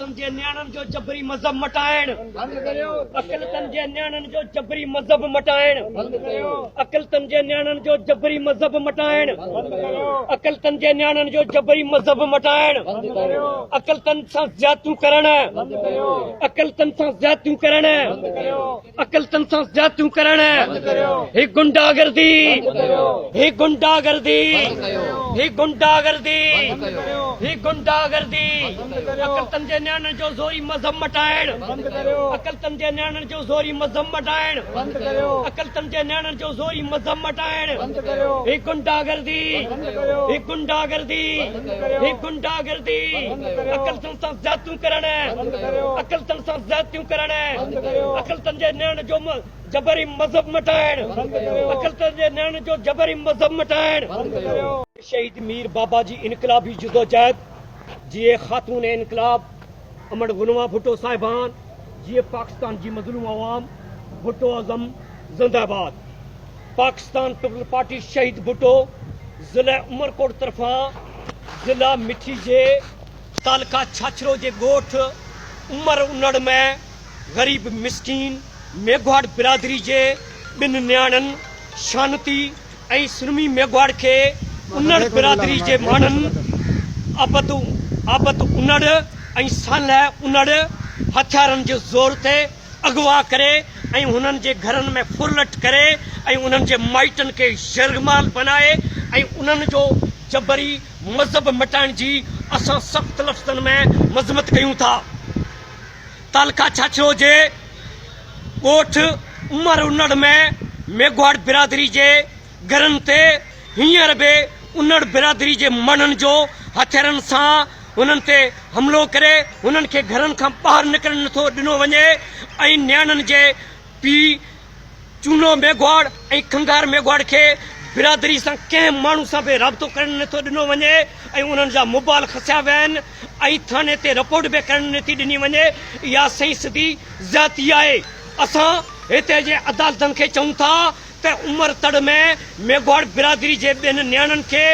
अकलतन जे न्याणनि जो जबरी मज़हब मटाइण अकलतन जे न्याणनि जो जबरी मज़हब मटाइण अकलतन जे न्याणनि जो जबरी मज़हब मटाइण अकलतन जे न्याणनि जो जबरी मज़हब मटाइण अकलतन सां ज़्यादतियूं करण अकलतन सां ज़्यादतियूं करण अकलतन सां ज़्यादतियूं करण ही गुंडागर्दी ही गुंडागर्दी ही गुंडागर्दी ही गुंडागर्दी अकलतन जे न्याणनि जो ज़ोरी मज़हब मटाइण अकलतन जे न्याणनि जो ज़ोरी मज़हब मटाइण अकलतन जे न्याणनि जो ज़ोरी मज़हब मटाइण ही गुंडागर्दी ही गुंडागर्दी ही गुंडागर्दी अकलतन सां ज़्यादतियूं करण अकलतन सां ज़्यादतियूं करण अकलतन जे न्याणनि जो जबरी मज़हब मटाइण अकलतन जे न्याणनि जो जबरी मज़हब मटाइण शहीद मीर बाबा जी इनकलाबी जदोजहद जिए खातून इनकलाब अमर गुनवा भुट्टो साहिबान जिए पाकिस्तान जी मज़लूम अवाम भुट्टो आज़म जिंदाबाद पाकिस्तान पीपल पार्टी शहीद भुट्टो ज़िला उमरकोट तरफा ज़िला मिठी जे तालका छाछरो जे ॻोठ उमर उनड़ में गरीब मिसकीन मेघवाड़ बिरादरी जे ॿिनि न्याणनि शांति ऐं सुरमी मेघवाड़ खे उनड़ बिरादरी जे माण्हुनि आबद उनड़ ऐं सालह उनड़ हथियारनि जे ज़ोर ते अगवा करे ऐं हुननि जे घरनि में फुरलट करे ऐं उन्हनि जे माइटनि खे शर्माल बनाए ऐं उन्हनि जो जबरी मज़हब मटाइण जी असां सख़्त लफ़्ज़नि में मज़म्मत कयूं था। तालका छाछरो जे ॻोठ उमर उनड़ में मेघवाड़ बिरादरी जे घरनि ते हींअर बि उनड़ बिरादरी जे माण्हुनि जो हथियारनि सां हुननि ते हमिलो करे हुननि खे घरनि खां ॿाहिरि निकिरणु नथो ॾिनो वञे ऐं न्याणनि जे पीउ चूनो मेघवाड़ ऐं खंगार मेघवाड़ खे बिरादरी सां कंहिं माण्हू सां बि राब्तो करणु नथो ॾिनो वञे ऐं उन्हनि जा मोबाइल खसिया विया आहिनि ऐं थाने ते रिपोर्ट बि करणु नथी ॾिनी वञे। इहा सही सिधी ज़्यादती आहे। असां हिते जे अदालतनि खे चऊं था त उमर तड़ में मेघवाड़ बिरादरी जे ॿिनि न्याणनि खे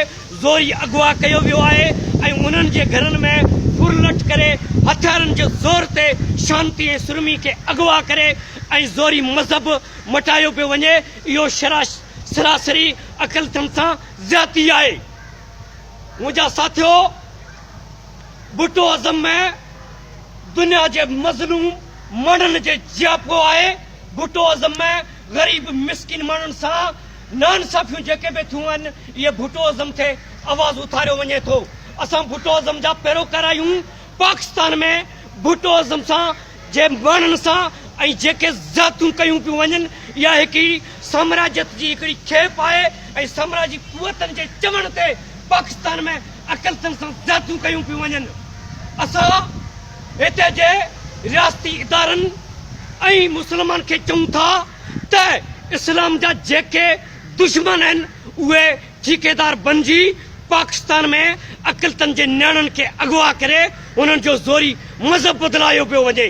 ज़ोरी अगवा कयो वियो आहे ऐं उन्हनि जे घरनि में फुरलट करे हथियारनि जे ज़ोर ते शांति ऐं सुरमी खे अगवा करे ऐं ज़ोरी मज़हब मटायो पियो वञे। इहो सरासरी अकलतन सां ज़्यादती आहे। मुंहिंजा साथियो भुट्टो आज़म में दुनिया जे मज़लूम माण्हुनि जे जियापो आहे। भुट्टो आज़म में गरीब मिसकिन माण्हुनि सां नाइंसाफ़ियूं जेके बि थियूं आहिनि इहे भुट्टो आज़म ते आवाज़ उथारियो वञे थो। असां भुट्टो आज़म जा पैरोकार आहियूं। पाकिस्तान में भुट्टो आज़म सां जे माण्हुनि सां ऐं जेके ज़ातियूं कयूं पियूं वञनि इहा हिकिड़ी साम्राज्यत जी हिकिड़ी खेप आहे ऐं साम्राजी कुवतनि जे चवण ते पाकिस्तान में अकलतन सां ज़ातियूं कयूं पियूं वञनि। असां हिते जे रियासती इदारनि ऐं मुस्लमान खे चऊं था त इस्लाम जा जेके दुश्मन आहिनि उहे ठेकेदार बणिजी पाकिस्तान में अकलतन जे न्याणनि खे अगवा करे उन्हनि जो ज़ोरी मज़हब बदिलायो पियो वञे।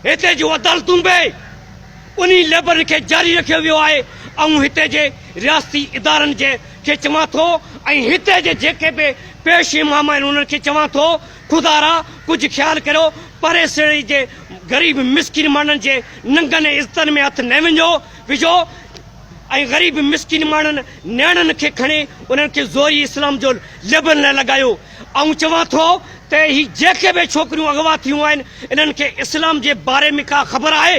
हिते जूं अदालतूं बि उन लेबर खे जारी रखियो वियो आहे ऐं हिते जे रियासती इदारनि जे खे चवां थो ऐं हिते जे जेके बि पेश इमाम आहिनि उन्हनि खे चवां थो ख़ुदारा कुझु ख़्यालु करियो परे श्रेणी जे गरीब मिसकिन माण्हुनि जे नंगनि इज़तनि में हथु न विझो ऐं गरीब मिसकिन माण्हुनि न्याणनि खे खणी उन्हनि खे ज़ोरी इस्लाम जो लेबल न लॻायो। ऐं चवां थो त ही जेके बि छोकिरियूं अगवा थियूं आहिनि इन्हनि खे इस्लाम जे बारे में का ख़बर आहे?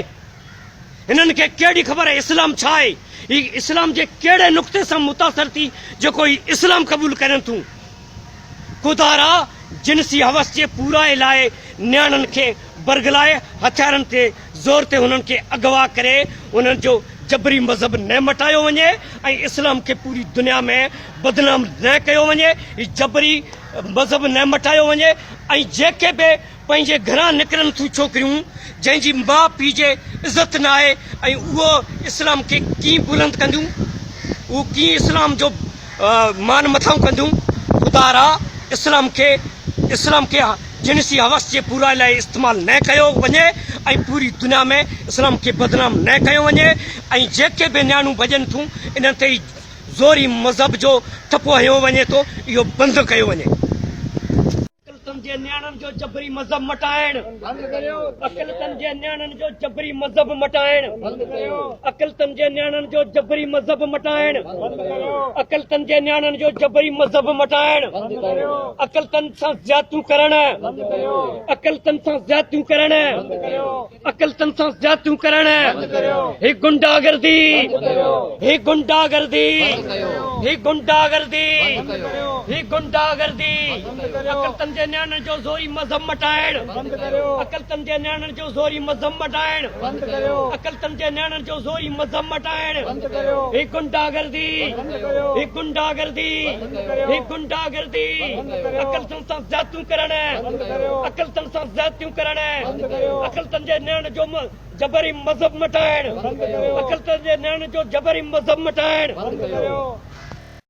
हिननि खे कहिड़ी ख़बर आहे इस्लाम छा आहे? ही इस्लाम जे कहिड़े नुक़्ते सां मुतासिर थी जेको ही इस्लाम क़बूल करनि थियूं? ख़ुदारा जिनसी हवस जे पूराए लाइ न्याणनि खे बरगलाए हथियारनि ते ज़ोर ते हुननि खे अगवा करे उन्हनि जो जबरी मज़हब न मटायो वञे ऐं इस्लाम खे पूरी दुनिया में बदनाम न कयो वञे। हीउ जबरी मज़हब न मटायो वञे ऐं जेके बि पंहिंजे घरां निकिरनि थियूं छोकिरियूं जंहिंजी माउ पीउ जे इज़त न आहे ऐं उहो इस्लाम खे कीअं बुलंद कंदियूं उहो कीअं इस्लाम जो मान मथां कंदियूं। ख़ुदारा इस्लाम खे जिनसी हवस जे पूरा लाइ इस्तेमालु न कयो वञे ऐं पूरी दुनिया में इस्लाम खे बदनाम न कयो वञे ऐं जेके बि न्याणियूं भॼनि थियूं इन्हनि ते ज़ोरी मज़हब जो ठपो हयो वञे थो इहो बंदि कयो वञे। जे न्याणनि जो जबरी मज़हब मटाइण बंदि करियो अकिलतनि जे न्याणनि जो जबरी मज़हब मटाइण बंदि करियो अकिलतनि जे न्याणनि जो जबरी मज़हब मटाइण बंदि करियो अकिलतनि जे न्याणनि जो जबरी मज़हब मटाइण बंदि करियो अकिलतनि सां ज़्यादतियूं करण बंदि करियो अकिलतनि सां ज़्यादतियूं करण बंदि करियो अकिलतनि सां ज़्यादतियूं करण बंदि करियो ही गुंडागर्दी करियो ही गुंडागर्दी ही गुंडागर्दी बंदि करियो ही गुंडागर्दी बंदि करियो अकिलतनि जे न्याणनि जो ज़ोरी मज़हब मटाइण बंदि करियो अकिलतनि जे न्याणनि जो ज़ोरी मज़हब मटाइण बंदि करियो अकिलतनि जे न्याणनि जो ज़ोरी मज़हब मटाइण बंदि करियो ही गुंडागर्दी बंदि करियो ही गुंडागर्दी करियो ही गुंडागर्दी करियो अकिलतनि सां ज़्यादतियूं करण बंदि करियो अकिलतनि सां ज़्यादतियूं करण बंदि करियो अकिलतनि जे न्याण जो जबरी मज़हब मटाइण बंदि करियो अकिलतनि जे न्याण जो जबरी मज़हब मटाइण बंदि करियो